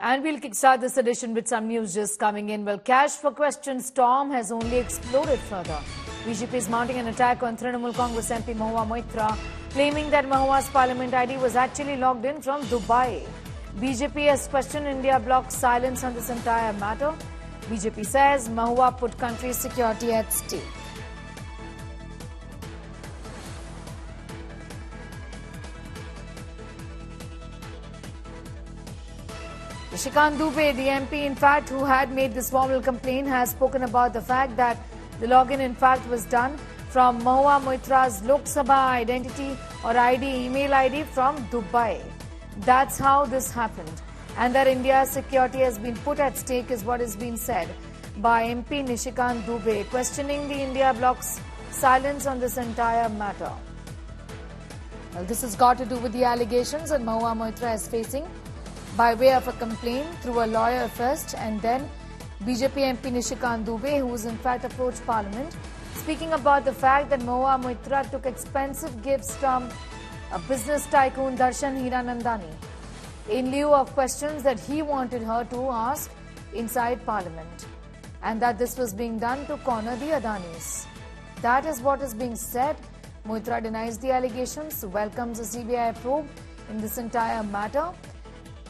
And we'll kickstart this edition with some news just coming in. Well, cash for question storm has only exploded further. BJP is mounting an attack on Trinamool Congress MP Mahua Moitra, claiming that Mahua's parliament ID was actually logged in from Dubai. BJP has questioned India Bloc's silence on this entire matter. BJP says Mahua put country's security at stake. Nishikant Dubey, the MP, in fact, who had made this formal complaint, has spoken about the fact that the login, in fact, was done from Mahua Moitra's Lok Sabha identity or ID, email ID from Dubai. That's how this happened. And that India's security has been put at stake is what has been said by MP Nishikant Dubey, questioning the India Bloc's silence on this entire matter. Well, this has got to do with the allegations that Mahua Moitra is facing by way of a complaint through a lawyer first, and then BJP MP Nishikant Dubey, who was in fact approached Parliament, speaking about the fact that Mahua Moitra took expensive gifts from a business tycoon Darshan Hiranandani in lieu of questions that he wanted her to ask inside Parliament, and that this was being done to corner the Adanis. That is what is being said. Moitra denies the allegations, welcomes a CBI probe in this entire matter.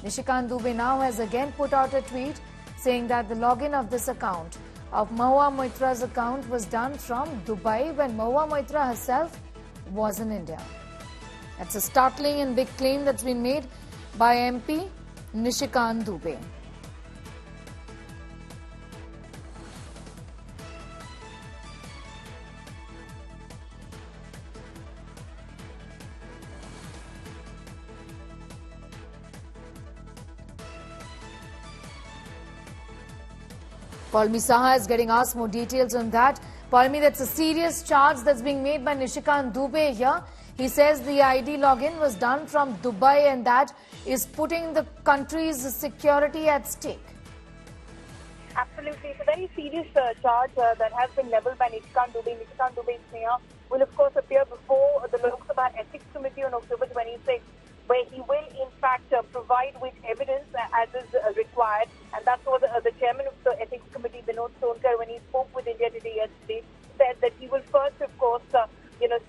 Nishikant Dubey now has again put out a tweet saying that the login of this account, of Mahua Moitra's account, was done from Dubai when Mahua Moitra herself was in India. That's a startling and big claim that's been made by MP Nishikant Dubey. Palmi Saha is getting asked more details on that. Palmi, that's a serious charge that's being made by Nishikant Dubey here. He says the ID login was done from Dubai and that is putting the country's security at stake. Absolutely. It's a very serious charge that has been levelled by Nishikant Dubey. Nishikant Dubey's mayor will, of course, appear before the Lok Sabha Ethics Committee on October 26, where he will, in fact, provide with evidence as is required. And that's what the chairman of the Ethics Committee, Vinod Sonkar, when he spoke with India Today yesterday, said that he will first, of course,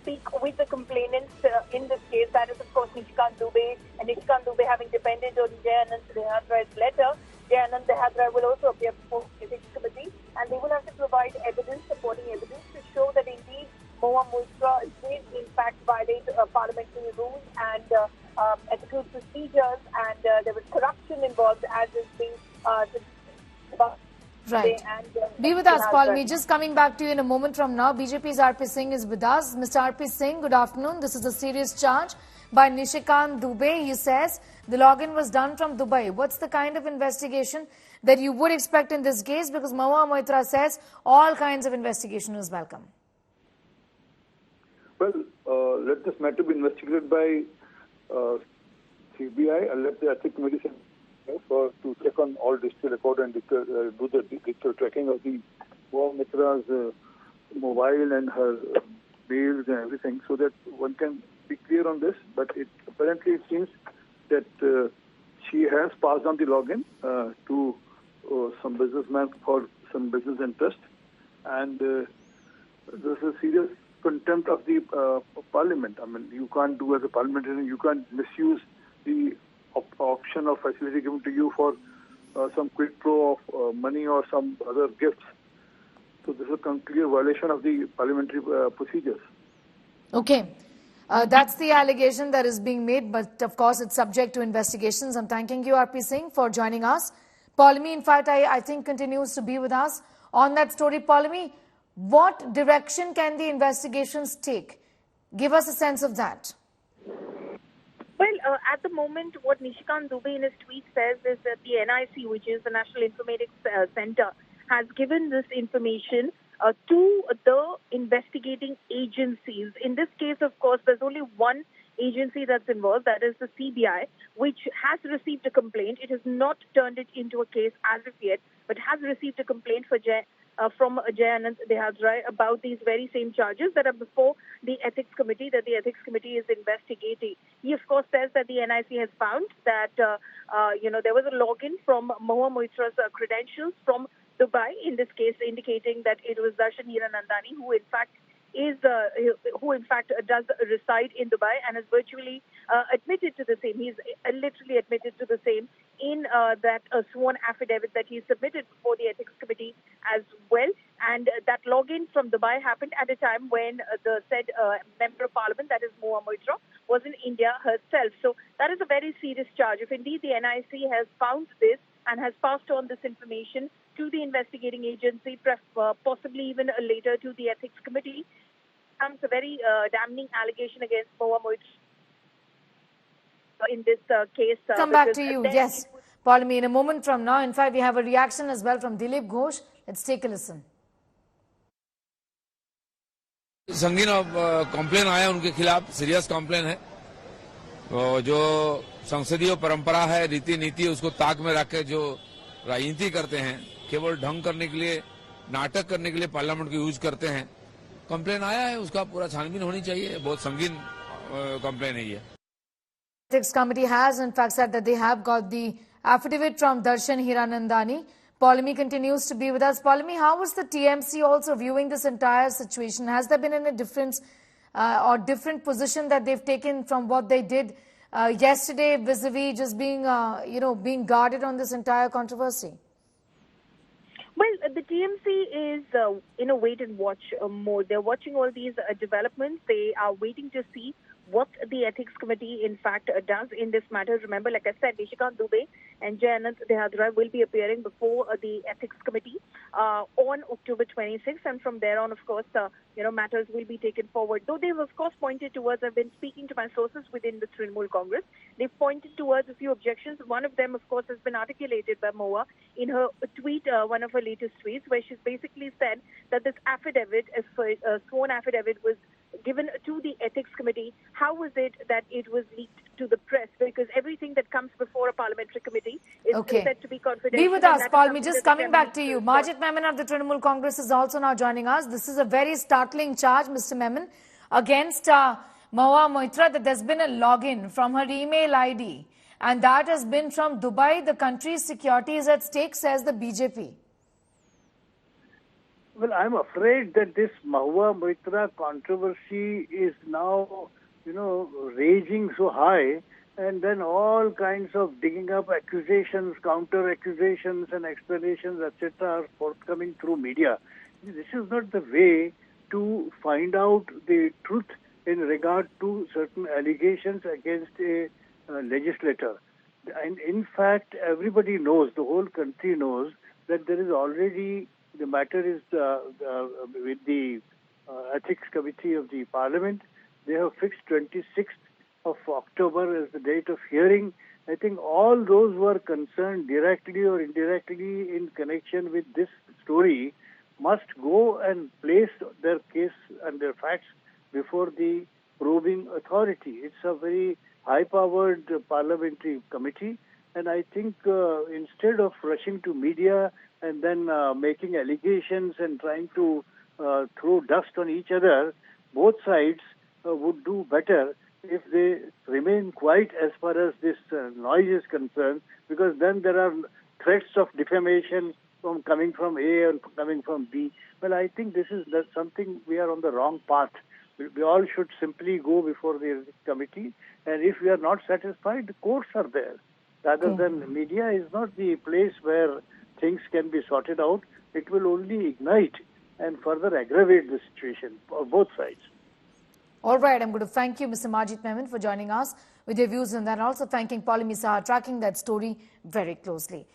speak with the complainants in this case. That is, of course, Nishikant Dubey. And Nishikant Dubey having depended on Jay Anand Dehadra's letter. Jay Anand Dehadra will also appear before the Ethics Committee. And they will have to provide evidence, supporting evidence, to show that indeed Mahua Moitra did, in fact, violate parliamentary rules and ethical procedures, and there was corruption involved, as is being right. Be with us, Palmi. Just coming back to you in a moment from now. BJP's RP Singh is with us. Mr. RP Singh, good afternoon. This is a serious charge by Nishikant Dubey. He says the login was done from Dubai. What's the kind of investigation that you would expect in this case? Because Mahua Moitra says all kinds of investigation is welcome. Well, let this matter be investigated by CBI and let the Ethics Committee to check on all digital record and do the digital tracking of the Mahua Moitra's mobile and her mails and everything, so that one can be clear on this. But apparently it seems that she has passed on the login to some businessman for some business interest, and this is serious contempt of the parliament. I mean, you can't do as a parliamentarian, you can't misuse the option or facility given to you for some quid pro of money or some other gifts. So this is a clear violation of the parliamentary procedures. Okay. That's the allegation that is being made, but of course it's subject to investigations. I'm thanking you, RP Singh, for joining us. Palmi, in fact, I think continues to be with us on that story. Palmi, what direction can the investigations take? Give us a sense of that. Well, at the moment, what Nishikant Dubey in his tweet says is that the NIC, which is the National Informatics Center, has given this information to the investigating agencies. In this case, of course, there's only one agency that's involved, that is the CBI, which has received a complaint. It has not turned it into a case as of yet, but has received a complaint from Jay Anand Dehadra about these very same charges that are before the Ethics Committee, that the Ethics Committee is investigating. He, of course, says that the NIC has found that, there was a login from Mahua Moitra's credentials from Dubai, in this case indicating that it was Darshan Hiranandani who in fact does reside in Dubai and has virtually admitted to the same. He's literally admitted to the same in that sworn affidavit that he submitted before the Ethics Committee as well. And that login from Dubai happened at a time when the said Member of Parliament, that is Mahua Moitra, was in India herself. So that is a very serious charge. If indeed the NIC has found this and has passed on this information to the investigating agency, possibly even later to the Ethics Committee, comes a very damning allegation against Mahua Moitra in this case. Come back to you, yes. Paulomi, in a moment from now. In fact, we have a reaction as well from Dilip Ghosh. Let's take a listen. संगीन complain आया उनके खिलाफ, serious complain है। जो संसदीय परंपरा है, रीति नीति, उसको ताक में रख के जो राजनीति करते हैं, केवल ढंग करने के लिए, नाटक करने के लिए पार्लियामेंट को यूज करते हैं। कॉम्प्लेन आया है, उसका पूरा छानबीन होनी चाहिए। बहुत संगीन कॉम्प्लेन है ये। Ethics Committee has in fact said that they have got the affidavit from Darshan Hiranandani. Paulomi continues to be with us. Paulomi, how is the TMC also viewing this entire situation? Has there been any difference or different position that they've taken from what they did yesterday vis-a-vis just being, being guarded on this entire controversy? Well, the TMC is in a wait and watch mode. They're watching all these developments. They are waiting to see what the Ethics Committee, in fact, does in this matter. Remember, like I said, Nishikant Dubey and Jay Anand Dehadra will be appearing before the Ethics Committee on October 26th. And from there on, of course, matters will be taken forward. Though they've, of course, pointed towards, I've been speaking to my sources within the Trinamool Congress, they've pointed towards a few objections. One of them, of course, has been articulated by Mahua in her tweet, one of her latest tweets, where she's basically said that this affidavit, a sworn affidavit, was given to the Ethics Committee. How was it that it was leaked to the press? Because everything that comes before a parliamentary committee is said to be confidential. Be with us, Paulomi. Just coming back to you. Majid Memon of the Trinamool Congress is also now joining us. This is a very startling charge, Mr. Memon, against Mahua Moitra, that there's been a login from her email ID, and that has been from Dubai. The country's security is at stake, says the BJP. Well, I'm afraid that this Mahua Moitra controversy is now, raging so high, and then all kinds of digging up accusations, counter accusations and explanations, etc. are forthcoming through media. This is not the way to find out the truth in regard to certain allegations against a legislator. And in fact, everybody knows, the whole country knows, that there is already, the matter is with the Ethics Committee of the Parliament. They have fixed 26th of October as the date of hearing. I think all those who are concerned directly or indirectly in connection with this story must go and place their case and their facts before the probing authority. It's a very high-powered parliamentary committee, and I think instead of rushing to media and then making allegations and trying to throw dust on each other, both sides would do better if they remain quiet as far as this noise is concerned, because then there are threats of defamation coming from A and coming from B. Well, I think that's something we are on the wrong path. We all should simply go before the committee, and if we are not satisfied, the courts are there. Rather than media is not the place where things can be sorted out. It will only ignite and further aggravate the situation for both sides. All right, I'm going to thank you, Mr. Majid Memon, for joining us with your views on that. Also thanking Paulomi Saha, tracking that story very closely.